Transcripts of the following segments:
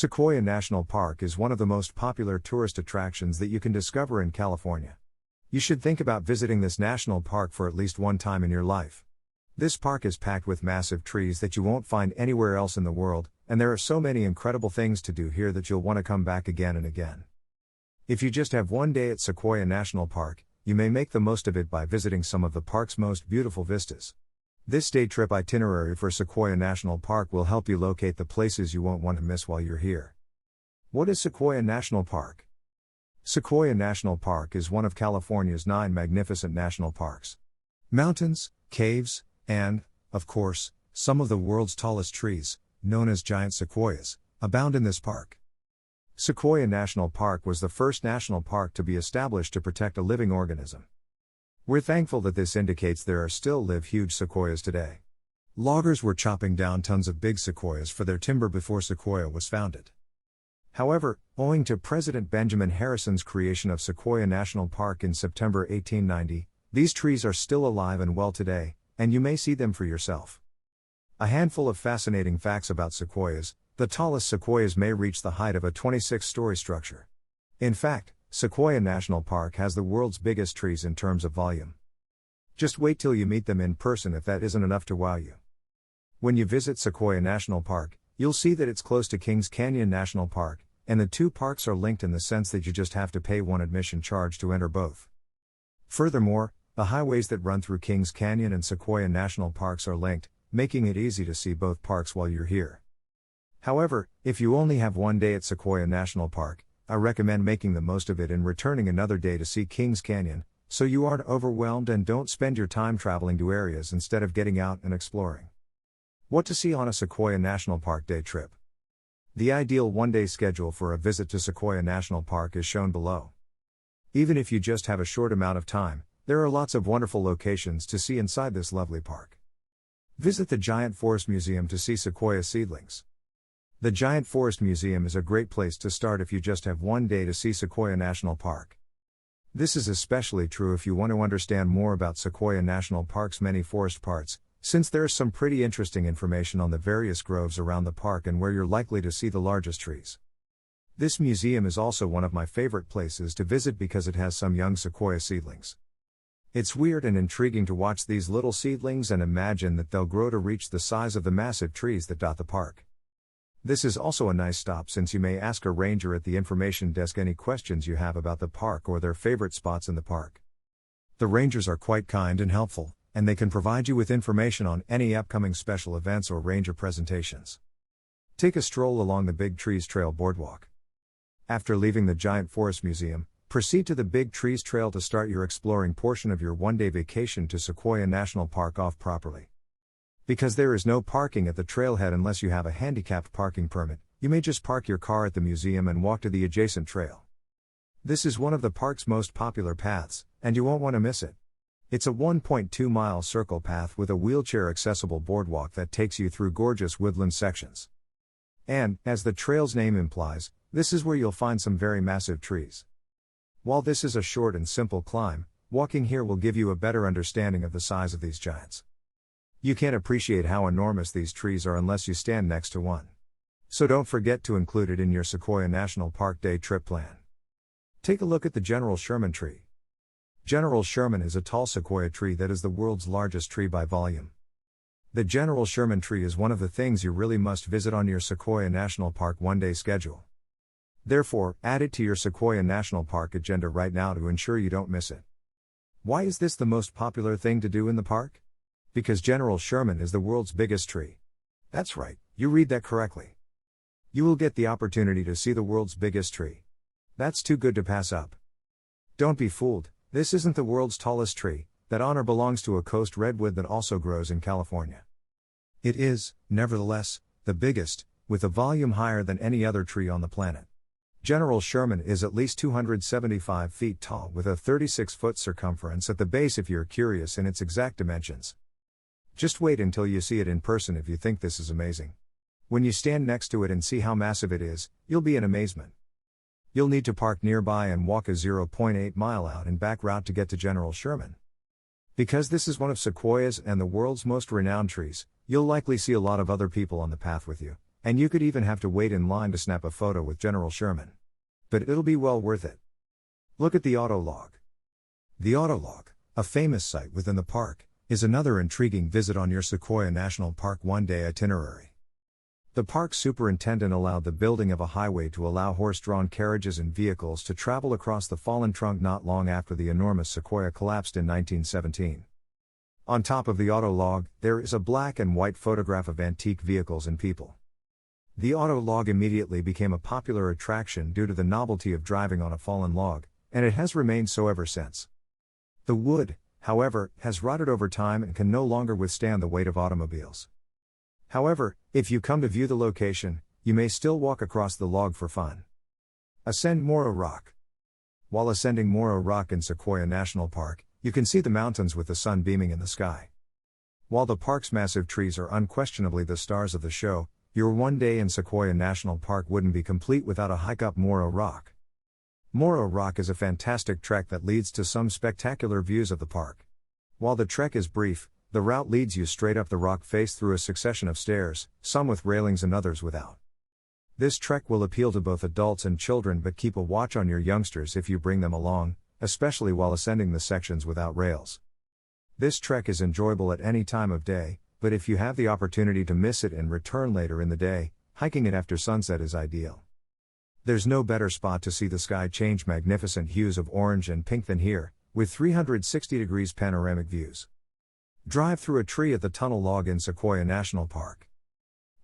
Sequoia National Park is one of the most popular tourist attractions that you can discover in California. You should think about visiting this national park for at least one time in your life. This park is packed with massive trees that you won't find anywhere else in the world, and there are so many incredible things to do here that you'll want to come back again and again. If you just have one day at Sequoia National Park, you may make the most of it by visiting some of the park's most beautiful vistas. This day trip itinerary for Sequoia National Park will help you locate the places you won't want to miss while you're here. What is Sequoia National Park? Sequoia National Park is one of California's 9 magnificent national parks. Mountains, caves, and, of course, some of the world's tallest trees, known as giant sequoias, abound in this park. Sequoia National Park was the first national park to be established to protect a living organism. We're thankful that this indicates there are still live huge sequoias today. Loggers were chopping down tons of big sequoias for their timber before Sequoia was founded. However, owing to President Benjamin Harrison's creation of Sequoia National Park in September 1890, these trees are still alive and well today, and you may see them for yourself. A handful of fascinating facts about sequoias: the tallest sequoias may reach the height of a 26-story structure. In fact, Sequoia National Park has the world's biggest trees in terms of volume. Just wait till you meet them in person if that isn't enough to wow you. When you visit Sequoia National Park, you'll see that it's close to Kings Canyon National Park, and the two parks are linked in the sense that you just have to pay one admission charge to enter both. Furthermore, the highways that run through Kings Canyon and Sequoia National Parks are linked, making it easy to see both parks while you're here. However, if you only have one day at Sequoia National Park, I recommend making the most of it and returning another day to see Kings Canyon, so you aren't overwhelmed and don't spend your time traveling to areas instead of getting out and exploring. What to see on a Sequoia National Park day trip? The ideal one-day schedule for a visit to Sequoia National Park is shown below. Even if you just have a short amount of time, there are lots of wonderful locations to see inside this lovely park. Visit the Giant Forest Museum to see sequoia seedlings. The Giant Forest Museum is a great place to start if you just have one day to see Sequoia National Park. This is especially true if you want to understand more about Sequoia National Park's many forest parts, since there's some pretty interesting information on the various groves around the park and where you're likely to see the largest trees. This museum is also one of my favorite places to visit because it has some young sequoia seedlings. It's weird and intriguing to watch these little seedlings and imagine that they'll grow to reach the size of the massive trees that dot the park. This is also a nice stop since you may ask a ranger at the information desk any questions you have about the park or their favorite spots in the park. The rangers are quite kind and helpful, and they can provide you with information on any upcoming special events or ranger presentations. Take a stroll along the Big Trees Trail boardwalk. After leaving the Giant Forest Museum, proceed to the Big Trees Trail to start your exploring portion of your one-day vacation to Sequoia National Park off properly. Because there is no parking at the trailhead unless you have a handicapped parking permit, you may just park your car at the museum and walk to the adjacent trail. This is one of the park's most popular paths, and you won't want to miss it. It's a 1.2-mile circle path with a wheelchair-accessible boardwalk that takes you through gorgeous woodland sections. And, as the trail's name implies, this is where you'll find some very massive trees. While this is a short and simple climb, walking here will give you a better understanding of the size of these giants. You can't appreciate how enormous these trees are unless you stand next to one. So don't forget to include it in your Sequoia National Park day trip plan. Take a look at the General Sherman tree. General Sherman is a tall sequoia tree that is the world's largest tree by volume. The General Sherman tree is one of the things you really must visit on your Sequoia National Park one-day schedule. Therefore, add it to your Sequoia National Park agenda right now to ensure you don't miss it. Why is this the most popular thing to do in the park? Because General Sherman is the world's biggest tree. That's right, you read that correctly. You will get the opportunity to see the world's biggest tree. That's too good to pass up. Don't be fooled, this isn't the world's tallest tree. That honor belongs to a coast redwood that also grows in California. It is, nevertheless, the biggest, with a volume higher than any other tree on the planet. General Sherman is at least 275 feet tall with a 36-foot circumference at the base if you're curious in its exact dimensions. Just wait until you see it in person if you think this is amazing. When you stand next to it and see how massive it is, you'll be in amazement. You'll need to park nearby and walk a 0.8-mile out and back route to get to General Sherman. Because this is one of Sequoia's and the world's most renowned trees, you'll likely see a lot of other people on the path with you, and you could even have to wait in line to snap a photo with General Sherman. But it'll be well worth it. Look at the Autolog. The Autolog, a famous site within the park, is another intriguing visit on your Sequoia National Park one-day itinerary. The park superintendent allowed the building of a highway to allow horse-drawn carriages and vehicles to travel across the fallen trunk not long after the enormous Sequoia collapsed in 1917. On top of the Autolog, there is a black and white photograph of antique vehicles and people. The Autolog immediately became a popular attraction due to the novelty of driving on a fallen log, and it has remained so ever since. The wood, however, has rotted over time and can no longer withstand the weight of automobiles. However, if you come to view the location, you may still walk across the log for fun. Ascend Morro Rock. While ascending Morro Rock in Sequoia National Park, you can see the mountains with the sun beaming in the sky. While the park's massive trees are unquestionably the stars of the show, your one day in Sequoia National Park wouldn't be complete without a hike up Morro Rock. Morro Rock is a fantastic trek that leads to some spectacular views of the park. While the trek is brief, the route leads you straight up the rock face through a succession of stairs, some with railings and others without. This trek will appeal to both adults and children, but keep a watch on your youngsters if you bring them along, especially while ascending the sections without rails. This trek is enjoyable at any time of day, but if you have the opportunity to miss it and return later in the day, hiking it after sunset is ideal. There's no better spot to see the sky change magnificent hues of orange and pink than here, with 360 degrees panoramic views. Drive through a tree at the Tunnel Log in Sequoia National Park.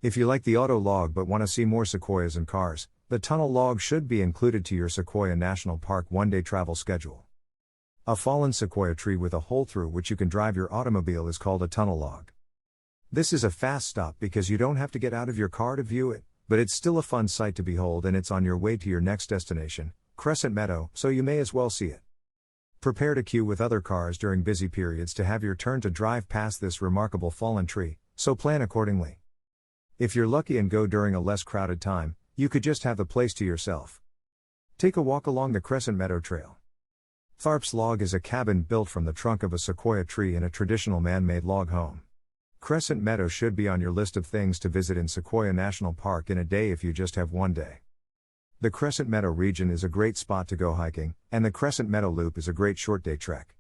If you like the Autolog but want to see more sequoias and cars, the Tunnel Log should be included to your Sequoia National Park one-day travel schedule. A fallen sequoia tree with a hole through which you can drive your automobile is called a tunnel log. This is a fast stop because you don't have to get out of your car to view it, but it's still a fun sight to behold, and it's on your way to your next destination, Crescent Meadow, so you may as well see it. Prepare to queue with other cars during busy periods to have your turn to drive past this remarkable fallen tree, so plan accordingly. If you're lucky and go during a less crowded time, you could just have the place to yourself. Take a walk along the Crescent Meadow Trail. Tharp's Log is a cabin built from the trunk of a sequoia tree in a traditional man-made log home. Crescent Meadow should be on your list of things to visit in Sequoia National Park in a day if you just have one day. The Crescent Meadow region is a great spot to go hiking, and the Crescent Meadow Loop is a great short-day trek.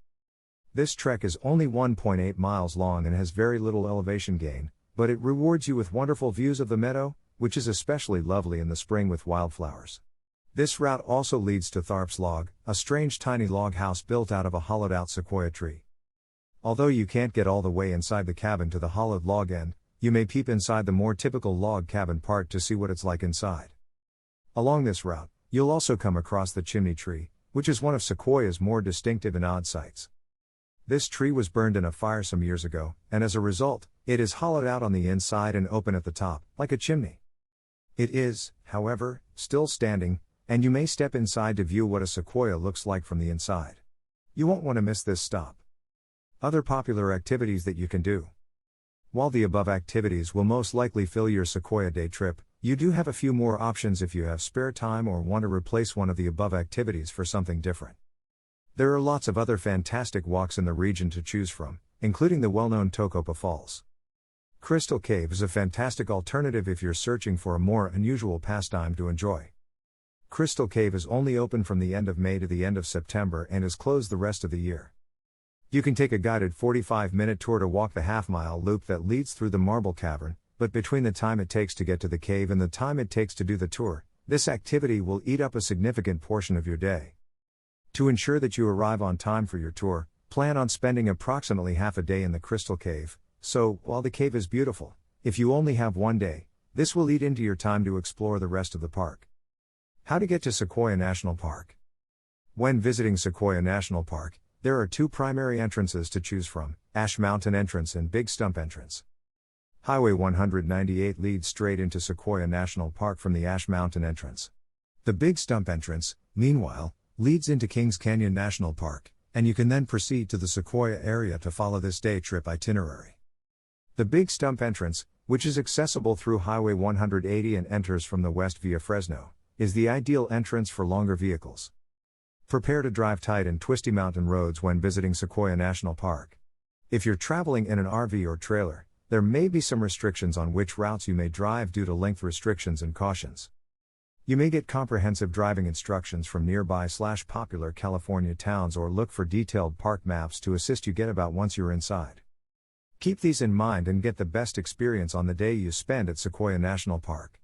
This trek is only 1.8 miles long and has very little elevation gain, but it rewards you with wonderful views of the meadow, which is especially lovely in the spring with wildflowers. This route also leads to Tharp's Log, a strange tiny log house built out of a hollowed-out sequoia tree. Although you can't get all the way inside the cabin to the hollowed log end, you may peep inside the more typical log cabin part to see what it's like inside. Along this route, you'll also come across the chimney tree, which is one of Sequoia's more distinctive and odd sights. This tree was burned in a fire some years ago, and as a result, it is hollowed out on the inside and open at the top, like a chimney. It is, however, still standing, and you may step inside to view what a sequoia looks like from the inside. You won't want to miss this stop. Other popular activities that you can do. While the above activities will most likely fill your Sequoia day trip, you do have a few more options if you have spare time or want to replace one of the above activities for something different. There are lots of other fantastic walks in the region to choose from, including the well-known Tocopa Falls. Crystal Cave is a fantastic alternative if you're searching for a more unusual pastime to enjoy. Crystal Cave is only open from the end of May to the end of September and is closed the rest of the year. You can take a guided 45-minute tour to walk the half-mile loop that leads through the marble cavern, but between the time it takes to get to the cave and the time it takes to do the tour, this activity will eat up a significant portion of your day. To ensure that you arrive on time for your tour, plan on spending approximately half a day in the Crystal Cave, so, while the cave is beautiful, if you only have one day, this will eat into your time to explore the rest of the park. How to get to Sequoia National Park. When visiting Sequoia National Park, there are two primary entrances to choose from, Ash Mountain Entrance and Big Stump Entrance. Highway 198 leads straight into Sequoia National Park from the Ash Mountain Entrance. The Big Stump Entrance, meanwhile, leads into Kings Canyon National Park, and you can then proceed to the Sequoia area to follow this day trip itinerary. The Big Stump Entrance, which is accessible through Highway 180 and enters from the west via Fresno, is the ideal entrance for longer vehicles. Prepare to drive tight and twisty mountain roads when visiting Sequoia National Park. If you're traveling in an RV or trailer, There may be some restrictions on which routes you may drive due to length restrictions and cautions. You may get comprehensive driving instructions from nearby/popular California towns or look for detailed park maps to assist you get about once you're inside. Keep these in mind and get the best experience on the day you spend at Sequoia National Park.